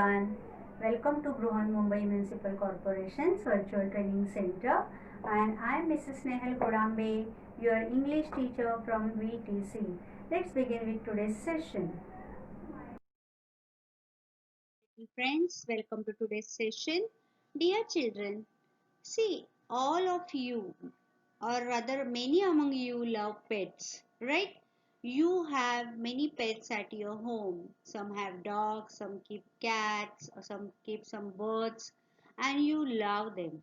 everyone. Welcome to Bruhan Mumbai Municipal Corporation's Virtual Training Center, and I am Mrs. Nehal Kodambe, your English teacher from VTC. Let's begin with today's session. Friends, welcome to today's session. Dear children, see, all of you, or rather many among you, love pets, right? You have many pets at your home. Some have dogs, some keep cats, or some keep some birds, and you love them.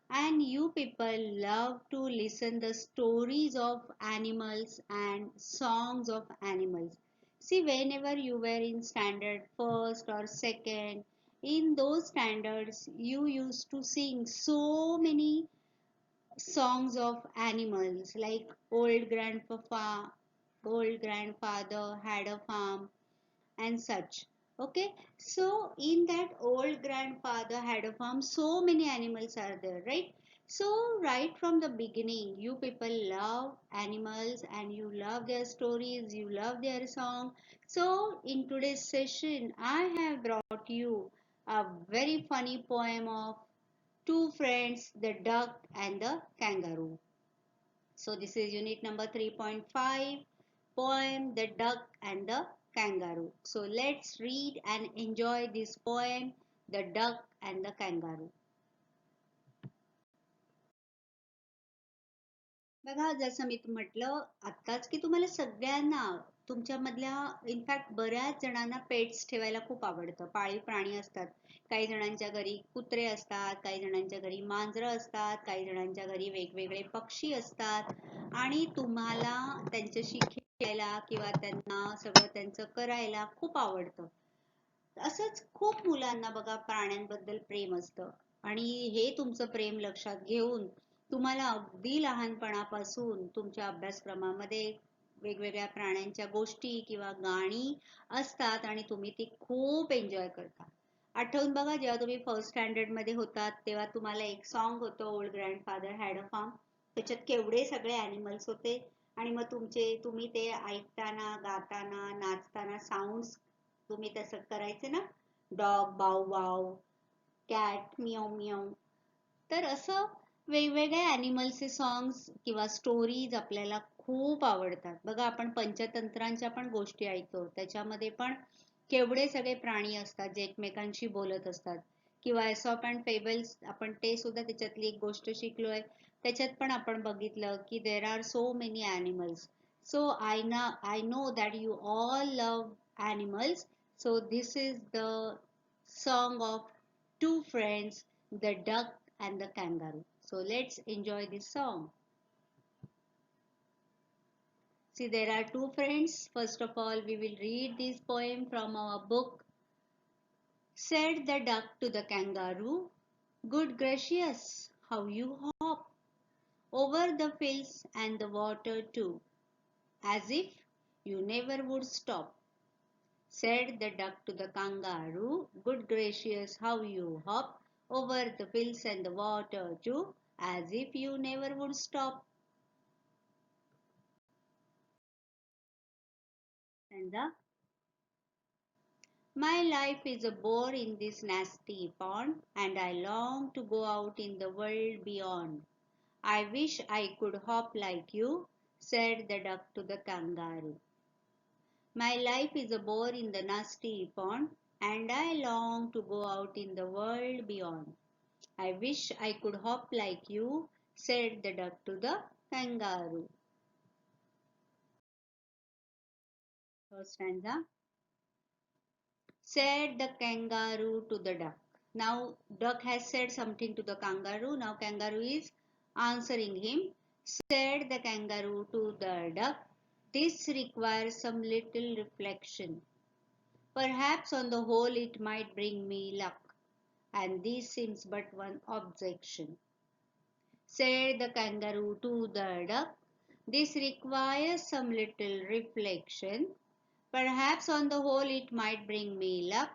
And you people love to listen the stories of animals and songs of animals. See, whenever you were in standard first or second, in those standards you used to sing so many songs of animals, like old grandfather had a farm, and such. Okay, so in that old grandfather had a farm, so many animals are there, right? So right from the beginning, you people love animals and you love their stories, you love their song. So in today's session, I have brought you a very funny poem of two friends, the duck and the kangaroo. So this is unit number 3.5, poem The Duck and the Kangaroo. So let's read and enjoy this poem, The Duck and the Kangaroo. बघा, जसं मी म्हटलं आत्ताच की तुम्हाला सगळ्यांना तुमच्यामधल्या in fact बऱ्याच जणांना pets ठेवायला खूप आवडतं. पाळीव प्राणी असतात. काही जणांच्या घरी कुत्रे असतात, काही जणांच्या घरी मांजरं असतात, काही जणांच्या घरी वेगवेगळे पक्षी असतात आणि तुम्हाला त्यांच्याशी खेळायला किंवा त्यांना सगळं त्यांचं करायला खूप आवडतं. असंच खूप मुलांना बघा प्राण्यांबद्दल प्रेम असतं आणि हे तुमचं प्रेम लक्षात घेऊन तुम्हाला अगदी लहानपणापासून तुमच्या अभ्यासक्रमामध्ये वेगवेगळ्या प्राण्यांच्या गोष्टी किंवा गाणी असतात आणि तुम्ही ती खूप एन्जॉय करता. आठवून बघा, जेव्हा तुम्ही फर्स्ट स्टँडर्ड मध्ये होतात तेव्हा तुम्हाला एक सॉन्ग होतं, old grandfather had a farm. त्याच्यात केवढे सगळे अॅनिमल्स होते आणि मग तुम्ही ते ऐकताना, गाताना, नाचताना साऊंड तुम्ही तसं करायचे ना, डॉग बाव बाव, कॅट मियाव मियाव. तर असं वेगवेगळ्या अॅनिमल्सचे सॉंग्स किंवा स्टोरीज आपल्याला खूप आवडतात. बघा, आपण पंचतंत्रांच्या पण गोष्टी ऐकतो, त्याच्यामध्ये पण केवढे सगळे प्राणी असतात जे एकमेकांशी बोलत असतात. किंवा एसॉप अँड फेबल्स, आपण ते सुद्धा त्याच्यातली एक गोष्ट शिकलोय. त्याच्यात पण आपण बघितलं की there are so many animals. So I know that you all love animals. So this is the song of two friends, the duck and the kangaroo. So let's enjoy this song. See, there are two friends. First of all, we will read this poem from our book. Said the duck to the kangaroo, "Good gracious, how you hop over the fields and the water too, as if you never would stop." Said the duck to the kangaroo, "Good gracious, how you hop over the fields and the water too, as if you never would stop." And the My life is a bore in this nasty pond, and I long to go out in the world beyond. I wish I could hop like you, said the duck to the kangaroo. My life is a bore in the nasty pond, and I long to go out in the world beyond. I wish I could hop like you, said the duck to the kangaroo. First stanza. Said the kangaroo to the duck. Now, duck has said something to the kangaroo. Now, kangaroo is answering him. Said the kangaroo to the duck, "This requires some little reflection. Perhaps on the whole it might bring me luck, and this seems but one objection." Said the kangaroo to the duck, "This requires some little reflection. Perhaps on the whole it might bring me luck,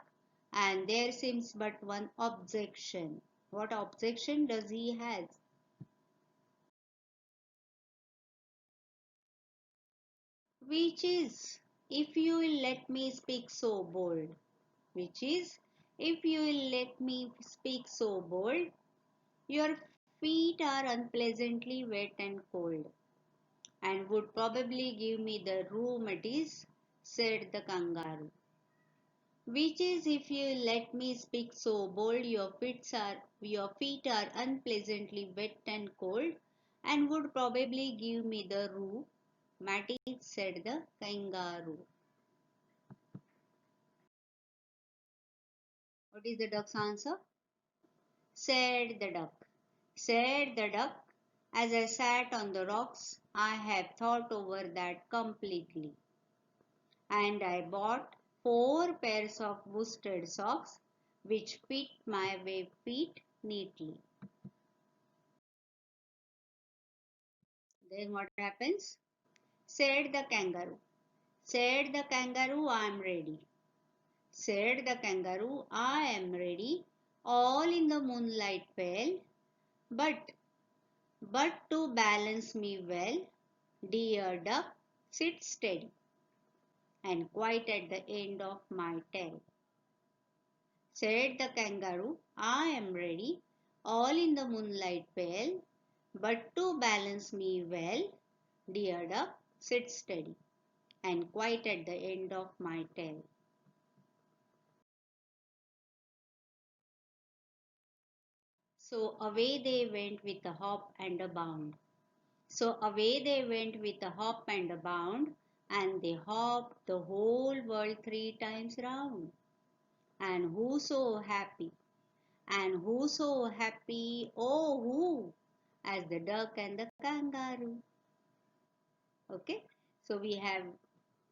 and there seems but one objection." What objection does he have? Which is, if you will let me speak so bold. Which is, If you will let me speak so bold, your feet are unpleasantly wet and cold, and would probably give me the rheumatiz, said the kangaroo. Which is, if you let me speak so bold, your feet are unpleasantly wet and cold, and would probably give me the rheumatiz, said the kangaroo. What is the duck's answer? Said the duck. Said the duck, as I sat on the rocks, I have thought over that completely. And I bought 4 pairs of worsted socks which fit my feet neatly. Then what happens? Said the kangaroo. Said the kangaroo, I am ready. Said the kangaroo, I am ready. All in the moonlight pale, but to balance me well, dear duck, sit steady and quite at the end of my tail. Said the kangaroo, I am ready, all in the moonlight pale, but to balance me well, dear duck, sit steady and quite at the end of my tail. So away they went with a hop and a bound. So away they went with a hop and a bound, and they hopped the whole world 3 times round. And who so happy? And who so happy? Oh, who? As the duck and the kangaroo. Okay, so we have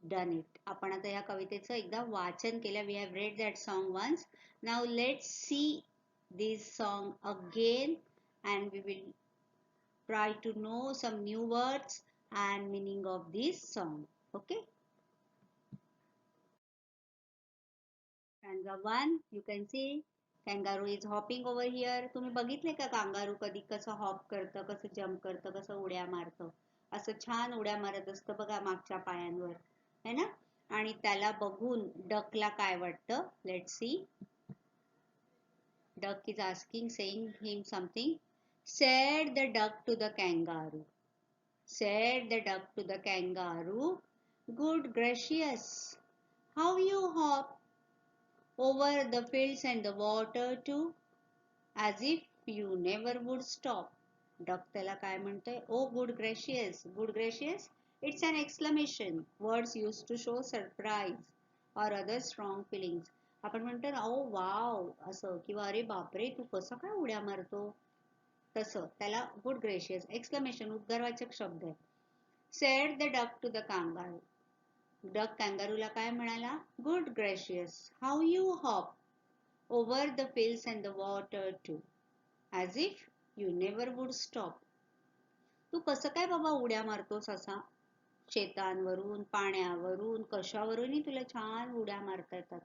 done it. आपण आता या कवितेचं एकदा वाचन केलं. We have read that song once. Now let's see this song again, and we will try to know some new words and meaning of this song. Okay. Stanza 1, you can see kangaroo is hopping over here. तुम्ही बघितले का kangaroo कधी कसं hop करतं, कसं jump करतं, कसं उड्या मारतं. असं छान उड्या मारत असतं बघा मागच्या पायांवर, है ना. आणि त्याला बघून डकला काय वाटतं? Let's see. Duck is asking, saying him something. Said the duck to the kangaroo. Said the duck to the kangaroo, good gracious, how you hop over the fields and the water too, as if you never would stop. Duck त्याला काय म्हणतोय? Oh, good gracious. Good gracious? It's an exclamation. Words used to show surprise or other strong feelings. आपण म्हणतो ना, ओ वाव असं, किंवा अरे बापरे तू कसं काय उड्या मारतो, तसं त्याला गुड ग्रेशियस एक्सक्लेमेशन उद्गारवाचक शब्द आहे. Said the duck to the kangaroo. Duck कॅंगारूला काय म्हणाला? Good gracious, how you hop over the fields and the water too, as if you never would stop. तू कसं काय बाबा उड्या मारतोस असा, शेतांवरून, पाण्यावरून, कशावरूनही तुला छान उड्या मारता येतात,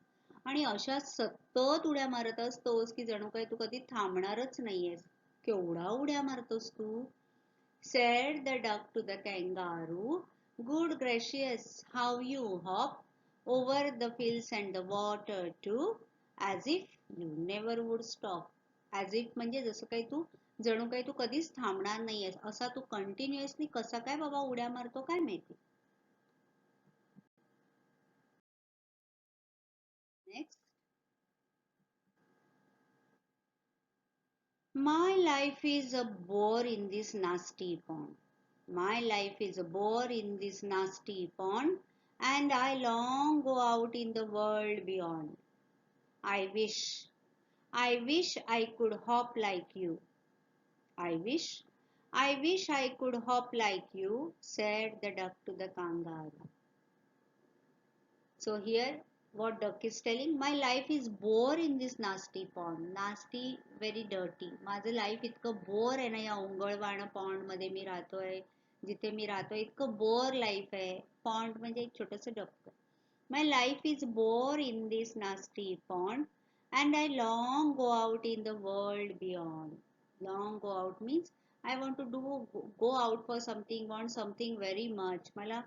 आणि अशा सतत उड्या मारत असतोस की जणू काही तू कधी थांबणारच नाहीयेस. केवढा उड्या मारतोस तू. Said the duck to the kangaroo, good gracious, how you hop over the fields and the water too, as if you never would stop. As if म्हणजे जसं काही तू जणू काही तू कधीच थांबणार नाहीयेस असा तू कंटिन्युअसली कसा काय बाबा उड्या मारतो काय माहिती. Next. My life is a bore in this nasty pond. My life is a bore in this nasty pond, and I long go out in the world beyond. I wish I could hop like you. I wish I could hop like you, said the duck to the kangaroo. So here what duck is telling, my life is bore in this nasty pond. Nasty, very dirty. माझं life इतकं bore आहे ना या उंगळवाण pond मध्ये मी राहतोय, जिथे मी राहतोय इतकं बोर लाईफ आहे. पॉन्ड म्हणजे एक छोटस डबकं. My life is bore in this nasty pond, and I long go out in the world beyond. Long go out means I want to go out for something, want something very much. मला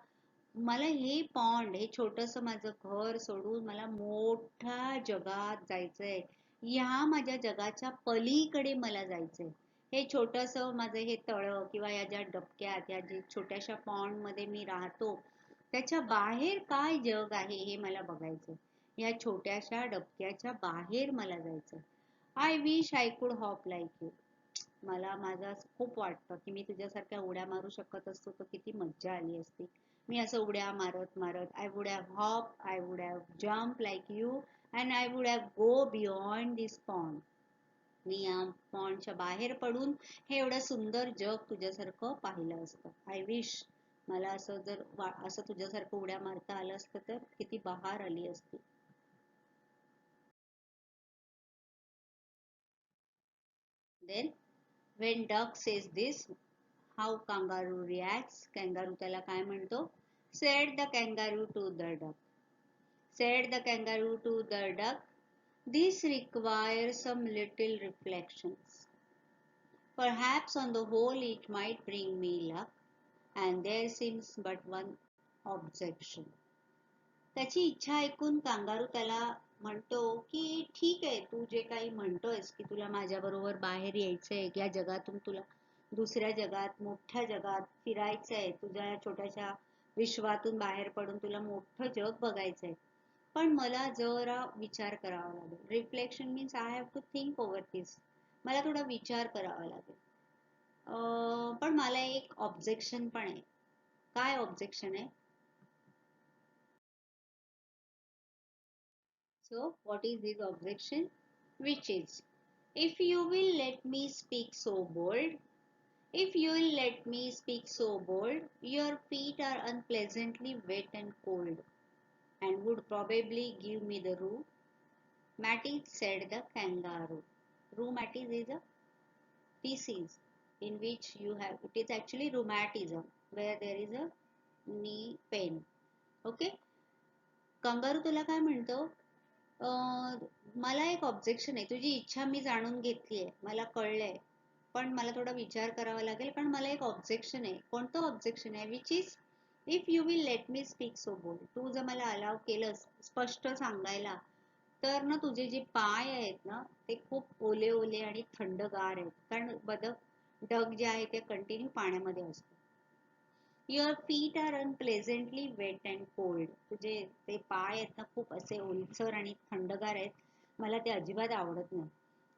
मला हे pond, हे छोटस माझं घर सोडून मला मोठ्या जगात जायचंय. ह्या माझ्या जगाच्या पलीकडे मला जायचंय. हे छोटस माझं हे तळं किंवा या ज्या डबक्यात, या जे छोट्याशा पॉन्ड मध्ये मी राहतो, त्याच्या बाहेर काय जग आहे हे मला बघायचंय. या छोट्याशा डबक्याच्या बाहेर मला जायचंय. आय wish I could hop like you. मला माझं असं खूप वाटतं की मी तुझ्यासारख्या उड्या मारू शकत असतो तर किती मज्जा आली असती. मी असं उड्या मारत मारत I would have hop, I would have jump like you, and I would have go beyond this pond. मी या पॉन्डच्या बाहेर पडून हे एवढं सुंदर जग तुझ्यासारखं पाहिलं असतं. आय विश मला असं जर असं तुझ्यासारखं उड्या मारता आलं असतं तर किती बहार आली असती. Then when duck says this, how kangaroo reacts? Kangaroo त्याला काय म्हणतो? Said the kangaroo to the duck. Said the kangaroo to the duck, this requires some little reflections. Perhaps on the whole it might bring me luck, and there seems but one objection. त्याची इच्छा ऐकून kangaroo त्याला म्हणतो की ठीक आहे, तू जे काही म्हणतोयस की तुला माझ्या बरोबर बाहेर यायचंय, या जगातून तुला दुसऱ्या जगात, मोठ्या जगात फिरायचंय, तुझ्या छोट्याशा विश्वातून बाहेर पडून तुला मोठं जग बघायचंय, पण मला जरा विचार करावा लागेल. Reflection means I have to think over this. मला थोडा विचार करावा लागेल. पण मला एक ऑब्जेक्शन पण आहे. काय ऑब्जेक्शन आहे? So, what is his objection? Which is, if you will let me speak so bold, if you will let me speak so bold, your feet are unpleasantly wet and cold, and would probably give me the rheumatism, said the kangaroo. Rheumatism is a disease in which you have, it is actually rheumatism, where there is a knee pain. Okay? Kangaroo तुला काय म्हणतो? मला एक objection आहे. तुझी इच्छा मी जाणून घेतलीये, मला कळलंय, पण मला थोडा विचार करावा लागेल, कारण मला एक ऑब्जेक्शन आहे. कोणतं ऑब्जेक्शन आहे? Which is, if you will let me speak so bold. तू जर मला अलाव केलंस स्पष्ट सांगायला, तर ना तुझे जे पाय आहेत ना ते खूप ओले ओले आणि थंडगार आहेत, कारण डग जे आहे ते कंटिन्यू पाण्यामध्ये असतो. Your feet are unpleasantly wet and cold. तुझे ते पाय आहेत ना खूप असे ओलसर आणि थंडगार आहेत, मला ते अजिबात आवडत नाही.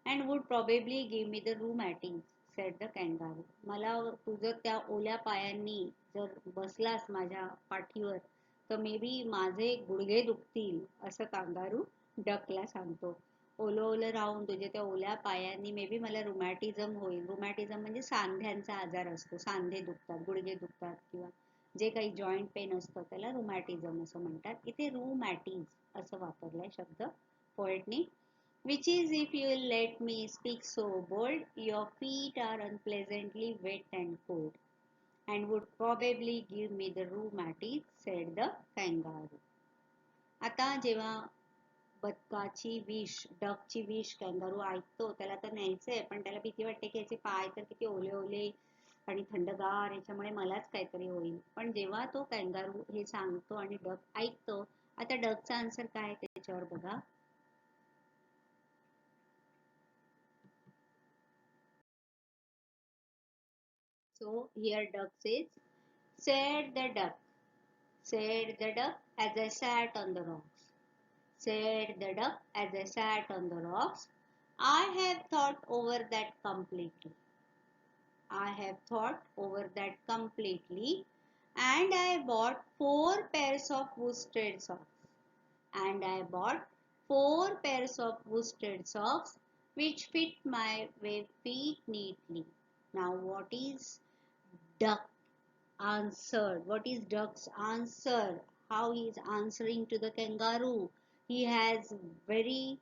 And would probably give me the rheumatism, said the kangaroo. मला तू जर त्या ओल्या पायांनी जर बसलास माझ्या पाठीवर तर मे बी माझे गुडघे दुखतील, असं कांगारू डकला सांगतो. ओलं ओलं राहून तुझे त्या ओल्या पायांनी मे बी मला रुमॅटिझम होईल. रुमॅटिझम म्हणजे सांध्यांचा आजार असतो, सांधे दुखतात, गुडघे दुखतात, किंवा जे काही जॉईंट पेन असतं त्याला रुमॅटिझम असं म्हणतात. इथे रूमॅटिज असं वापरलाय शब्द पोएटनी. Which is, if you will let me speak so bold, your feet are unpleasantly wet and cold, and would probably give me the rheumatism, said the kangaroo. आता जेव्हा बदकाची विष, डकची विष कॅंगारू ऐकतो, त्याला तर न्यायचंय, पण त्याला भीती वाटते की याचे पाय तर किती ओले ओले आणि थंडगार, याच्यामुळे मलाच काहीतरी होईल. पण जेव्हा तो कॅंगारू हे सांगतो आणि डक ऐकतो, आता डकचा आन्सर काय आहे त्याच्यावर बघा. So here duck says, said the duck, said the duck as I sat on the rocks, said the duck as I sat on the rocks, I have thought over that completely. I have thought over that completely, and I bought 4 pairs of worsted socks. And I bought 4 pairs of worsted socks which fit my feet neatly. Now, what is duck answered? What is duck's answer? How he is answering to the kangaroo? He has very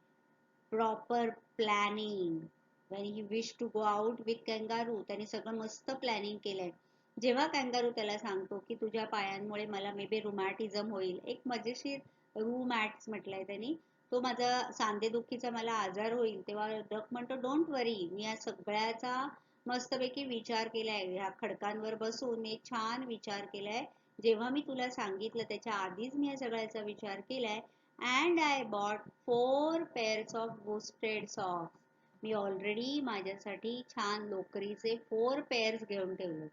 proper planning. When he wished to go out with kangaroo, त्याने सगळं मस्त planning केलंय. जेव्हा कॅंगारू त्याला सांगतो की तुझ्या पायांमुळे मला मे बी रुमॅटिझम होईल, एक मजेशीर रूमॅट्स म्हटलंय त्यांनी, तो माझा सांधेदुखीचा मला आजार होईल, तेव्हा डक म्हणतो डोंट वरी, मी या सगळ्याचा मस्तपैकी विचार केलाय. ह्या खडकांवर बसून मी छान विचार केलाय. जेव्हा मी तुला सांगितलं त्याच्या आधीच मी या सगळ्याचा विचार केलाय. And I bought 4 pairs of busted socks. Me already माझ्यासाठी छान लोकरीचे 4 pairs घेऊन ठेवले,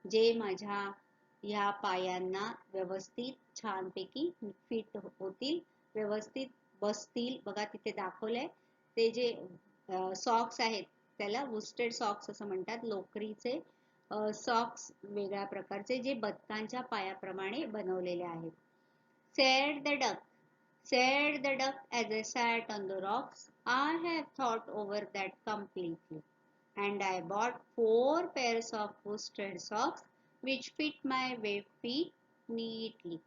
जे माझ्या ह्या पायांना व्यवस्थित छानपैकी फिट होतील, व्यवस्थित बसतील. बघा तिथे दाखवलंय ते जे सॉक्स आहेत त्याला बुस्टेड सॉक्स असं म्हणतात. लोकरीचे सॉक्स वेगळ्या प्रकारचे जे बदकांच्या पायाप्रमाणे बनवलेले आहेत. Said the duck, said the duck as I sat on the rocks. I have thought over that completely, and I bought 4 pairs of worsted socks which fit my wave feet neatly.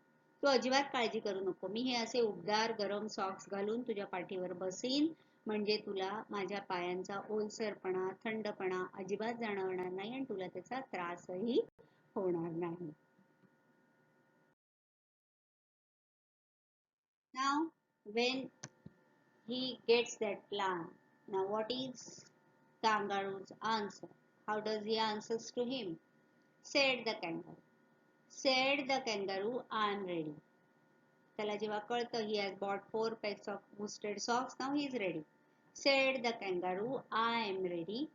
तू अजिबात काळजी करू नको. मी हे असे उबदार गरम socks घालून तुझ्या पाठीवर बसीन, म्हणजे तुला माझ्या पायांचा ओलसरपणा, थंडपणा अजिबात जाणवणार नाही आणि तुला त्याचा त्रासही होणार नाही. Now, when he gets that plan, now what is kangaroo's answer? How does he answers to him? Said the kangaroo. Said the kangaroo, I am ready. त्याला जेव्हा कळतं he has bought 4 pairs of worsted socks, now he is ready. Said the kangaroo, I am ready.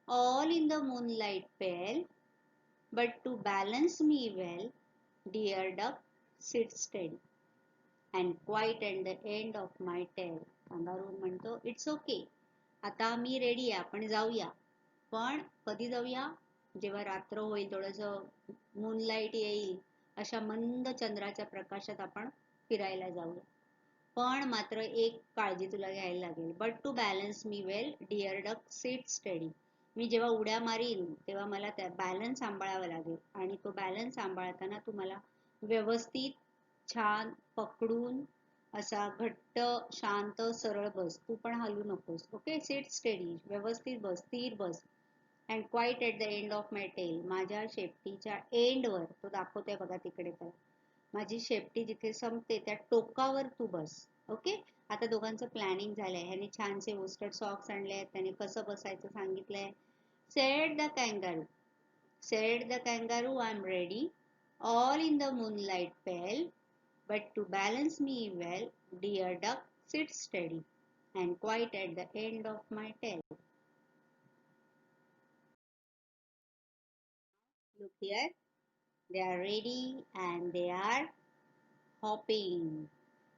All in the moonlight pale, but to balance me well, dear duck, sit steady and quiet at the end of my tail. Kangaroo म्हणतो it's okay, आता मी ready आहे, आपण जाऊया. पण कधी जाऊया? जेव्हा रात्र होईल, थोडस मूनलाईट येईल, अशा मंद चंद्राच्या प्रकाशात आपण फिरायला जाऊया. पण मात्र एक काळजी तुला घ्यायला लागेल. But to balance me well, dear duck, sit steady. मी जेव्हा उड्या मारीन तेव्हा मला त्या बॅलन्स सांभाळावा लागेल, आणि तो बॅलन्स सांभाळताना तुम्हाला व्यवस्थित छान पकडून असा घट्ट शांत सरळ बस, तू पण हलू नकोस. ओके, सिट स्टेडी, व्यवस्थित बस, स्थिर बस. And quite at the end of my tail, माझ्या शेपटीच्या एंडवर, तो दाखवतोय बघा तिकडे, तर माझी शेपटी जिथे संपते त्या टोकावर तू बस. ओके, आता दोघांचं प्लॅनिंग झालंय. ह्याने छानसे वोस्टेड सॉक्स आणले आहेत, त्याने कसं बसायचं सांगितलंय. Said the kangaroo, said the kangaroo, I am ready. All in the moonlight pale, but to balance me well, dear duck, sit steady and quiet at the end of my tail. Look here, they are ready and they are hopping.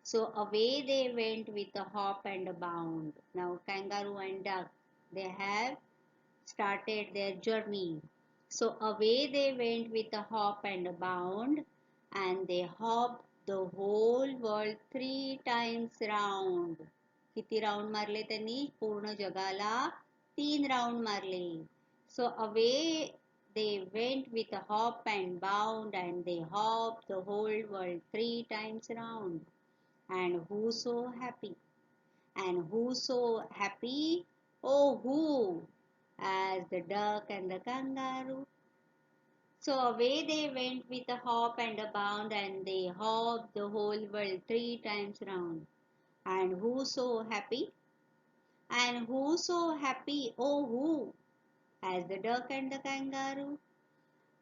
So away they went with a hop and a bound. Now kangaroo and duck, they have started their journey. So away they went with a hop and a bound, and they hopped the whole world 3 times round. किती round मारले त्यांनी? पूर्ण जगाला 3 round मारले. So away they went with a hop and bound, and they hopped the whole world 3 times round. And who so happy? And who so happy? Oh, who? As the duck and the kangaroo. So away they went with a hop and a bound, and they hopped the whole world 3 times round. And who so happy? And who so happy? Oh, who? As the duck and the kangaroo.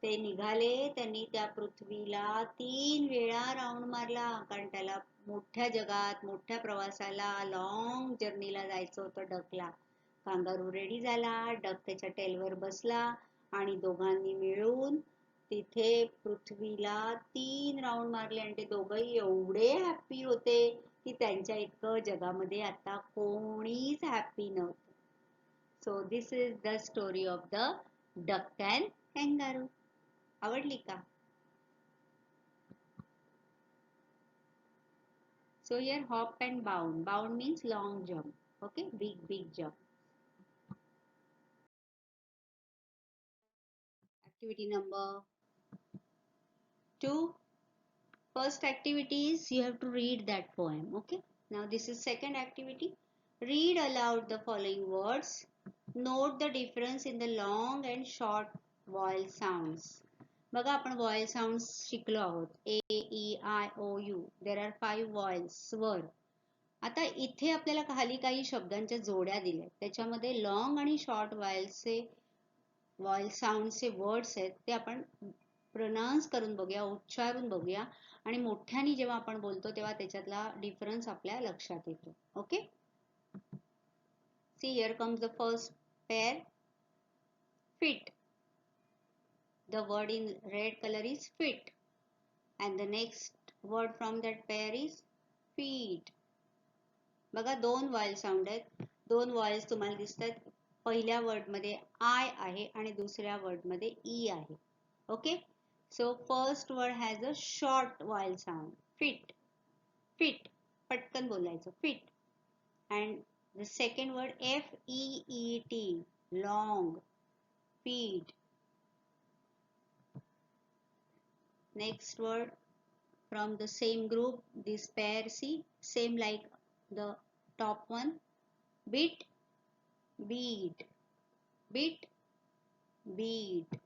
ते निघाले, त्यांनी त्या पृथ्वीला 3 वेळा round मारला, कारण त्याला मोठ्या जगात, मोठ्या प्रवासाला, लॉंग जर्नीला जायचं होतं डकला. कांगारू रेडी झाला, डक त्याच्या टेलवर बसला, आणि दोघांनी मिळून तिथे पृथ्वीला 3 राऊंड मारले. आणि ते दोघंही एवढे हॅप्पी होते की त्यांच्या इतकं जगामध्ये आता कोणीच हॅप्पी नव्हतं. So this is the story of the duck and kangaroo. आवडली का? So here hop and bound. Bound means long jump. Okay, big jump. Activity number 2. First activity is you have to read that poem. Okay. Now this is second activity. Read aloud the following words. Note the difference in the long and short vowel sounds. बघा, आपण vial sound शिकलो आहोत. ए, ई, आय, ओ, you. There are 5 vials, स्वर. आता इथे आपल्याला खाली काही शब्दांच्या जोड्या दिल्या, त्याच्यामध्ये लॉंग आणि शॉर्ट वॉयल साऊंडचे वर्ड्स आहेत, ते आपण प्रोनाउन्स करून बघूया, उच्चारून बघूया आणि मोठ्याने जेव्हा आपण बोलतो तेव्हा त्याच्यातला डिफरन्स आपल्या लक्षात येतो. Okay, see here comes the first pair, fit. The word in red color is fit, and the next word from that pair is feet. बघा दोन वॉयल साऊंड आहेत, दोन वॉयल्स तुम्हाला दिसतात. पहिल्या वर्ड मध्ये आय आहे आणि दुसऱ्या वर्ड मध्ये ई आहे. Okay, so first word has a short vial sound, fit. Fit पटकन बोलायचं, fit. And the second word FEET, long, feet. Next word from the same group, this pair, see, same like the top one, bit, beat, bit, beat.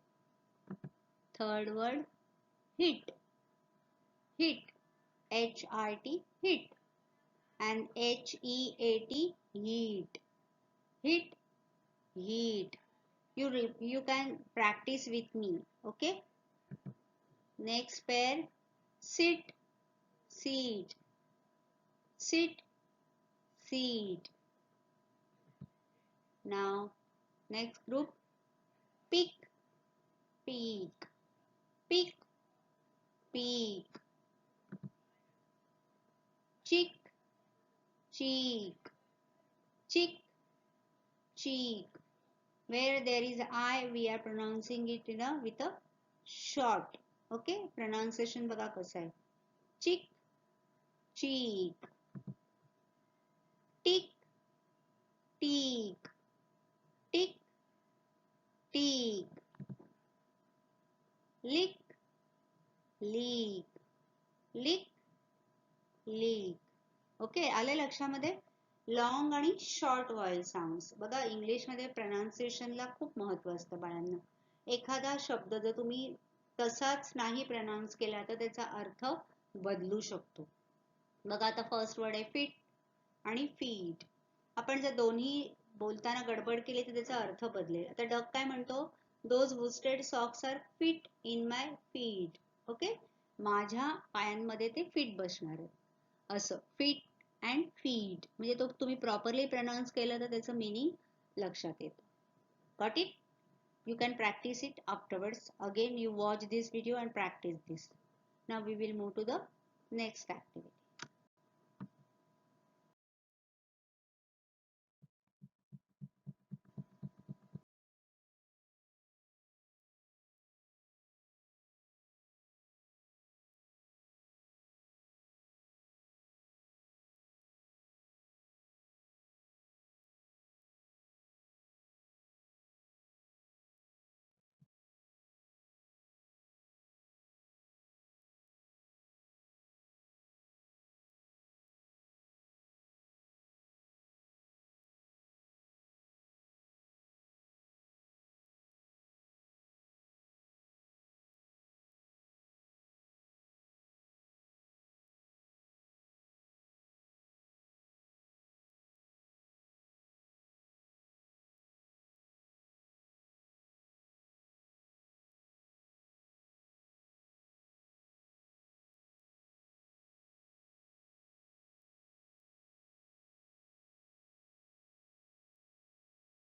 Third word, hit, hit, HIT, hit, and HEAT, heat, hit, heat. You can practice with me. Okay, next pair, sit, seat, sit, seat. Now next group, pick, peak, pick, peak, chick, cheek, chick, cheek. Where there is I, we are pronouncing it with a short. Okay, pronunciation बघा कसं आहे, chick, cheek, tick, teak, tick, teak, lick, leak, lick, leak. Okay, आले लक्षामध्ये. Long आणि short व्हॉयल sounds. बघा इंग्लिशमध्ये प्रनाउन्सिएशनला खूप महत्व असतं बाळांना. एखादा शब्द जर तुम्ही तसाच नाही प्रनाउन्स केला तर त्याचा अर्थ बदलू शकतो. बघा आता फर्स्ट वर्ड आहे फिट आणि फीट. आपण जर दोन्ही बोलताना गडबड केली तर त्याचा अर्थ बदलेल. आता डक काय म्हणतो, those worsted socks are fit in my feet. Okay, माझ्या पायांमध्ये ते फिट बसणार आहे. असं फिट अँड फीट म्हणजे तो तुम्ही प्रॉपरली प्रनाउन्स केलं तर त्याचं मिनिंग लक्षात येतं. Got it? You can practice it afterwards. Again, you watch this video and practice this. Now we will move to the next activity.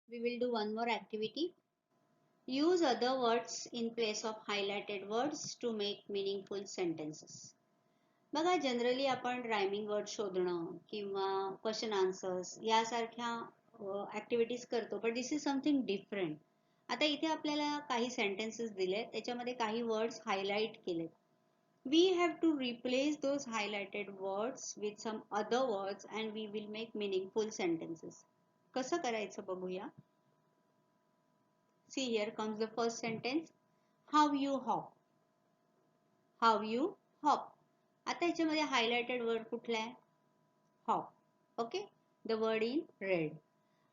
We will do one more activity. Use other words in place of highlighted words to make meaningful sentences. बघा generally आपण rhyming word शोधणं किंवा question answers यासारख्या activities करतो, but this is something different. आता इथे आपल्याला काही सेंटेन्सेस दिले, त्याच्यामध्ये काही वर्ड्स हायलाइट केलेत. We have to replace those highlighted words with some other words and we will make meaningful sentences. कसं करायचं बघूया. See, here comes the first sentence. How you hop. How you hop. आता याच्यामध्ये highlighted word कुठला आहे? Hop. Okay, the word in red.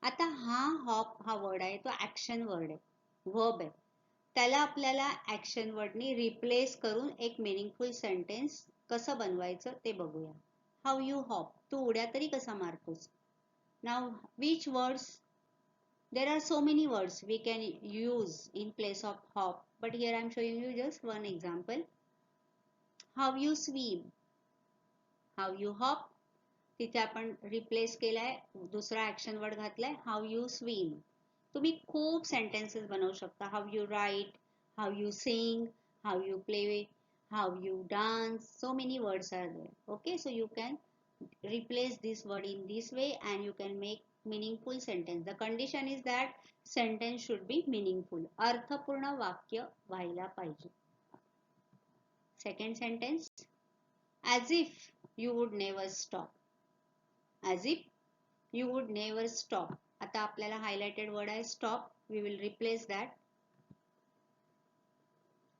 आता हा hop हा वर्ड आहे तो ऍक्शन वर्ड आहे, वर्ब आहे. त्याला आपल्याला ऍक्शन वर्डनी रिप्लेस करून एक मिनिंगफुल सेंटेन्स कसं बनवायचं ते बघूया. How you hop. तू उड्या तरी कसा मारतोस. नाव which words, there are so many words we can use in place of hop. but here I am showing you just one example. How you swim, how you hop, तिथे आपण replace केलाय, दुसरा ऍक्शन वर्ड घातलाय how you swim. तुम्ही खूप sentences बनवू शकता. How you write, how you sing, how you play, how you dance, so many words are there. Okay, so you can replace this word in this way and you can make meaningful sentence. The condition is that sentence should be meaningful. अर्थपूर्ण वाक्य व्हायला पाहिजे. Second sentence, as if you would never stop. As if you would never stop. आता आपल्याला highlighted word आहे stop. We will replace that.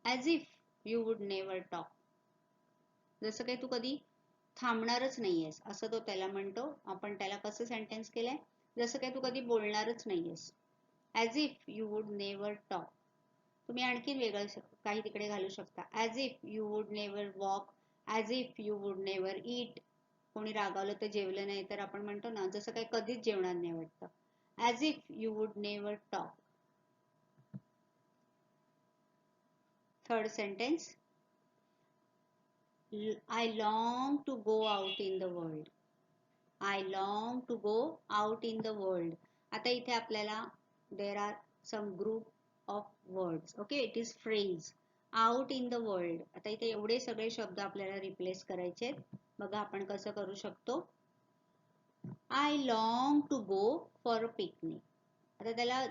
As if you would never talk. जसं काही तू कधी थांबणारच नाहीयेस असं तो त्याला म्हणतो. आपण त्याला कसं सेंटेन्स केलंय, जसं काही तू कधी बोलणारच नाहीयेस. As if you would never talk. तुम्ही आणखीन वेगळं काही तिकडे घालू शकता. As if you would never walk. As if you would never eat. कोणी रागावलं तर जेवलं नाही तर आपण म्हणतो ना, जसं काही कधीच जेवणार नाही वाटतं. As if you would never talk. Third sentence, I long to go out in the world. I long to go out in the world. आता इथे आपल्याला there are some group of words. Okay, it is phrase. Out in the world. आता इथे एवढे सगळे शब्द आपल्याला replace करायचे. बघा आपण कसं करू शकतो. I long to go for a picnic. आता त्याला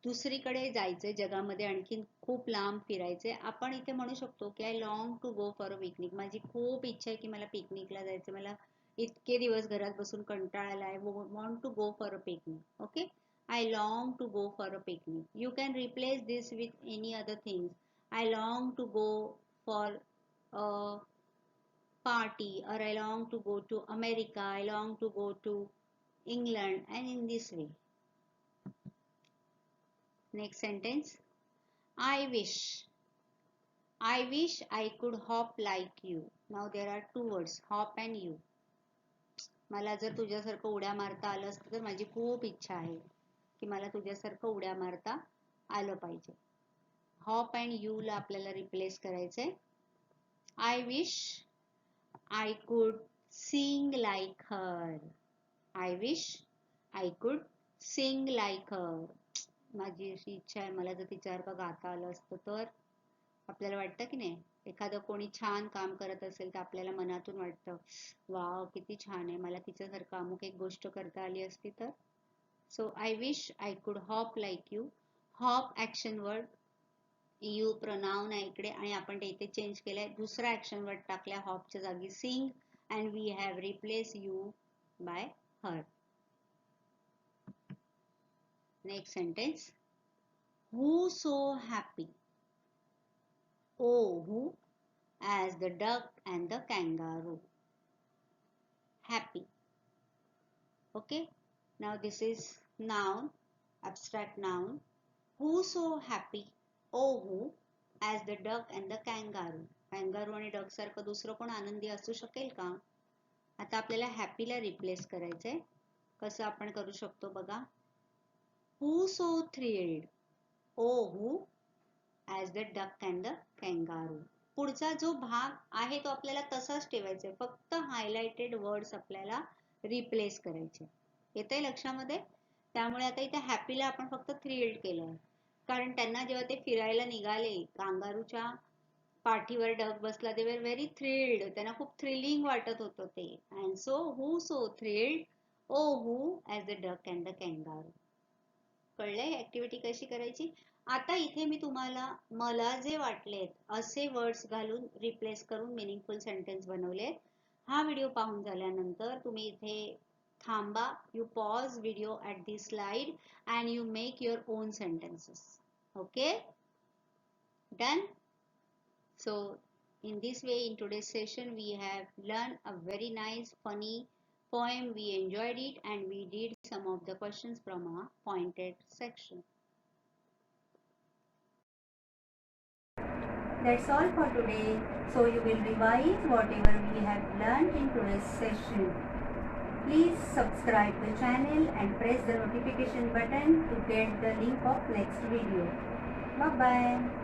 दुसरीकडे जायचंय, जगामध्ये आणखीन खूप लांब फिरायचंय. आपण इथे म्हणू शकतो की I long to go for a picnic. माझी खूप इच्छा आहे की मला पिकनिकला जायचं. मला इतके दिवस घरात बसून कंटाळा आलाय. Want to go for a picnic. Okay, I long to go for a picnic. You can replace this with any other things. I long to go for a party, or I long to go to America, I long to go to England, and in this way. Next sentence, I wish I could hop like you. Now there are two words, hop and you. मला जर तुझ्यासारखं उड्या मारता आलं असतं तर माझी खूप इच्छा आहे की मला तुझ्यासारखं उड्या मारता आलं पाहिजे. हॉप अँड यू ला आपल्याला रिप्लेस करायचंय. I wish I could sing like her. I wish I could sing like her. माझी अशी इच्छा आहे मला जर तिच्यासारखं गाता आलं असतं तर. आपल्याला वाटतं की नाही, एखादं कोणी छान काम करत असेल तर आपल्याला मनातून वाटतं वाव किती छान आहे, मला तिच्यासारखं अमुक एक गोष्ट करता आली असती तर. So I wish I could hop like you. Hop action word, you pronoun आहे इकडे आणि आपण ते इथे चेंज केलंय. दुसरा ऍक्शन वर्ड टाकल्या हॉपच्या जागी sing and we have replace you by her. Next sentence, who so happy, oh who, as the duck and the kangaroo. Happy. Okay, now this is noun, abstract noun. Who so happy, oh who, as the duck and the kangaroo. Kangaroo आणि duck सारखं दुसरं कोण आनंदी असू शकेल का? आता आपल्याला हॅपीला replace करायचंय. कसं आपण करू शकतो बघा. Who so thrilled, oh who, as the duck and the kangaroo. पुढचा जो भाग आहे तो आपल्याला तसाच ठेवायचा आहे, फक्त हायलाइटेड वर्ड्स आपल्याला रिप्लेस करायचे. येतंय लक्षामध्ये? त्यामुळे आता इथे हॅपीला आपण फक्त थ्रिल्ड केलंय, कारण त्यांना जेव्हा ते फिरायला निघाले, कांगारूच्या पाठीवर डक बसला, दे वर व्हेरी थ्रिल्ड. त्यांना खूप थ्रिलिंग वाटत होतं ते. And so who so thrilled, oh who, as the duck and the kangaroo. कळलंय ऍक्टिव्हिटी कशी करायची? आता इथे मी तुम्हाला मला जे वाटलेत असे वर्ड्स घालून रिप्लेस करून मिनिंगफुल सेंटेन्स बनवले. हा व्हिडिओ पाहून झाल्यानंतर तुम्ही इथे थांबा. You pause video at this slide and you make your own sentences. Okay, done. So in this way, in today's session we have learned a very nice funny poem. We enjoyed it and we did some of the questions from our pointed section. That's all for today. So you will revise whatever we have learned in today's session. Please subscribe the channel and press the notification button to get the link of next video. Bye bye.